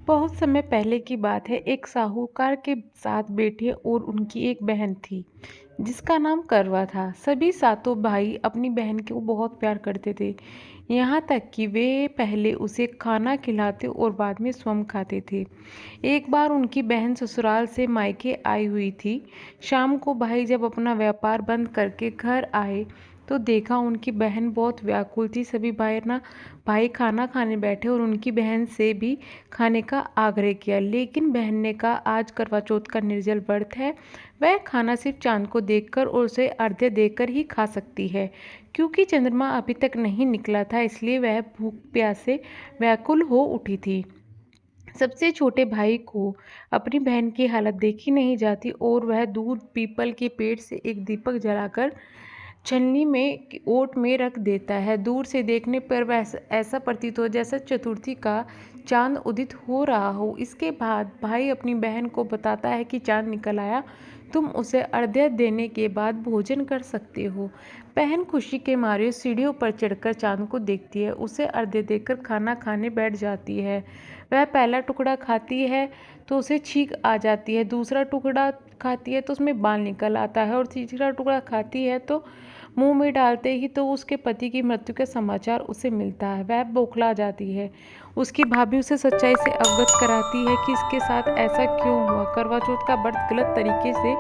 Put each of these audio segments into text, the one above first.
बहुत समय पहले की बात है। एक साहूकार के 7 बेटे और उनकी एक बहन थी जिसका नाम करवा था। सभी सातों भाई अपनी बहन को बहुत प्यार करते थे, यहाँ तक कि वे पहले उसे खाना खिलाते और बाद में स्वयं खाते थे। एक बार उनकी बहन ससुराल से मायके आई हुई थी। शाम को भाई जब अपना व्यापार बंद करके घर आए तो देखा उनकी बहन बहुत व्याकुल थी। सभी भाई खाना खाने बैठे और उनकी बहन से भी खाने का आग्रह किया, लेकिन बहन ने कहा आज करवा चौथ का निर्जल व्रत है, वह खाना सिर्फ चांद को देखकर और उसे अर्घ्य देकर ही खा सकती है। क्योंकि चंद्रमा अभी तक नहीं निकला था, इसलिए वह भूख प्यास से व्याकुल हो उठी थी। सबसे छोटे भाई को अपनी बहन की हालत देखी नहीं जाती और वह दूर पीपल के पेड़ से एक दीपक जलाकर छलनी में ओट में रख देता है। दूर से देखने पर वह ऐसा प्रतीत हो जैसा चतुर्थी का चांद उदित हो रहा हो। इसके बाद भाई अपनी बहन को बताता है कि चांद निकल आया, तुम उसे अर्घ्य देने के बाद भोजन कर सकते हो। बहन खुशी के मारे सीढ़ियों पर चढ़कर चांद को देखती है, उसे अर्घ्य देकर खाना खाने बैठ जाती है। वह पहला टुकड़ा खाती है तो उसे छींक आ जाती है, दूसरा टुकड़ा खाती है तो उसमें बाल निकल आता है और तीसरा टुकड़ा खाती है तो मुंह में डालते ही तो उसके पति की मृत्यु का समाचार उसे मिलता है। वह बौखला जाती है। उसकी भाभी उसे सच्चाई से अवगत कराती है कि इसके साथ ऐसा क्यों हुआ। करवा चौथ का व्रत गलत तरीके से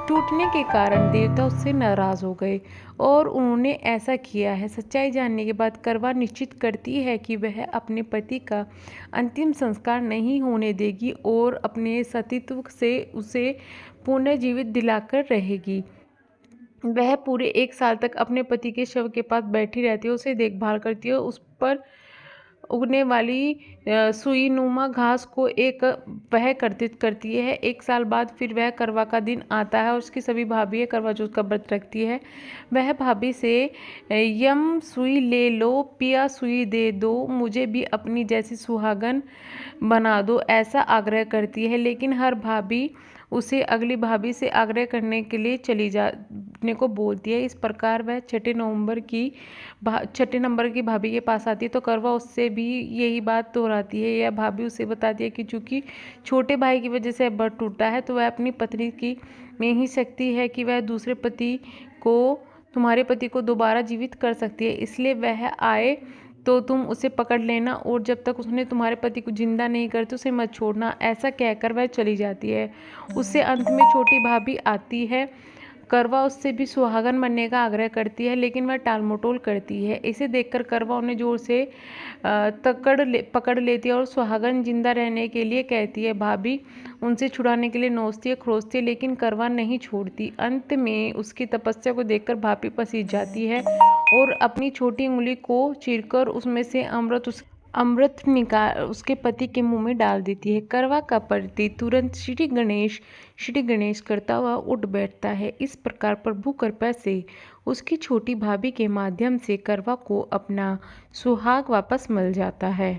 टूटने के कारण देवता उससे नाराज हो गए और उन्होंने ऐसा किया है। सच्चाई जानने के बाद करवा निश्चित करती है कि वह अपने पति का अंतिम संस्कार नहीं होने देगी और अपने सतीत्व से उसे पुनर्जीवित दिलाकर रहेगी। वह पूरे 1 साल तक अपने पति के शव के पास बैठी रहती है, उसे देखभाल करती है, उस पर उगने वाली सुईनुमा घास को एक वह कर्तित करती है। 1 साल बाद फिर वह करवा का दिन आता है और उसकी सभी भाभी करवा चौथ का व्रत रखती है। वह भाभी से यम सुई ले लो, पिया सुई दे दो, मुझे भी अपनी जैसी सुहागन बना दो, ऐसा आग्रह करती है। लेकिन हर भाभी उसे अगली भाभी से आग्रह करने के लिए चली जाने को बोलती है। इस प्रकार वह छठे नंबर की भाभी के पास आती है तो करवा उससे भी यही बात दोहराती है। यह भाभी उसे बताती है कि चूंकि छोटे भाई की वजह से व्रत टूटा है तो वह अपनी पत्नी की में ही शक्ति है कि वह दूसरे पति को तुम्हारे पति को दोबारा जीवित कर सकती है, इसलिए वह आए तो तुम उसे पकड़ लेना और जब तक उसने तुम्हारे पति को जिंदा नहीं कर तो उसे मत छोड़ना। ऐसा कहकर वह चली जाती है। उससे अंत में छोटी भाभी आती है। करवा उससे भी सुहागन बनने का आग्रह करती है, लेकिन वह टालमटोल करती है। इसे देखकर करवा उन्हें जोर से पकड़ लेती है और सुहागन जिंदा रहने के लिए कहती है। भाभी उनसे छुड़ाने के लिए नोचती है, खरोचती है, लेकिन करवा नहीं छोड़ती। अंत में उसकी तपस्या को देखकर भाभी पसीज जाती है और अपनी छोटी उंगली को चीरकर उसमें से अमृत निकाल उसके पति के मुंह में डाल देती है। करवा का पति तुरंत श्री गणेश करता हुआ उठ बैठता है। इस प्रकार प्रभु कृपा से उसकी छोटी भाभी के माध्यम से करवा को अपना सुहाग वापस मिल जाता है।